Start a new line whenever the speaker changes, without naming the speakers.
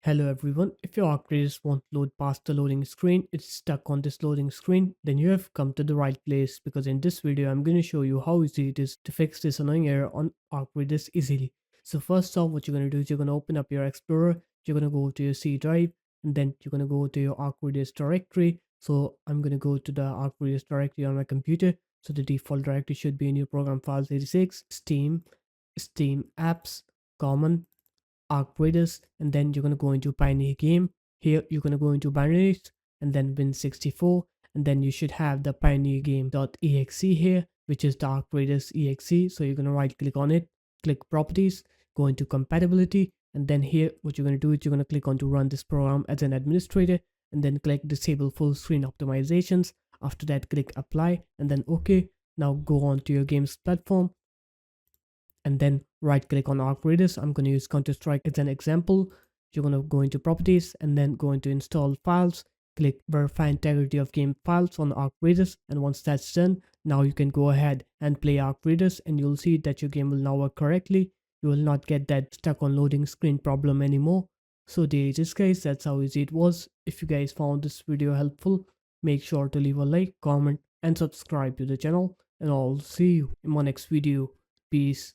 Hello everyone, if your Arcadis won't load past the loading screen, it's stuck on this loading screen, then you have come to the right place because in this video I'm going to show you how easy it is to fix this annoying error on Arcadis easily. So first off, what you're going to do is you're going to open up your Explorer, you're going to go to your C drive, and then you're going to go to your Arcadis directory. So I'm going to go to the Arcadis directory on my computer. So the default directory should be in your program files 86, Steam apps, common, Arcadis, and then you're going to go into Pioneer game. Here you're going to go into binaries and then Win64, and then you should have the Pioneer game.exe here, which is the Arcadis exe. So you're going to right click on it, click properties, go into compatibility, and then here what you're going to do is you're going to click on to run this program as an administrator, and then click disable full screen optimizations. After that, click apply and then OK. Now go on to your games platform and then right click on Arcadis. I'm going to use Counter-Strike as an example. You're going to go into properties and then go into install files, click verify integrity of game files on Arcadis, and once that's done, now you can go ahead and play Arcadis and you'll see that your game will now work correctly. You will not get that stuck on loading screen problem anymore. So there it is guys, that's how easy it was. If you guys found this video helpful, make sure to leave a like, comment and subscribe to the channel, and I'll see you in my next video. Peace.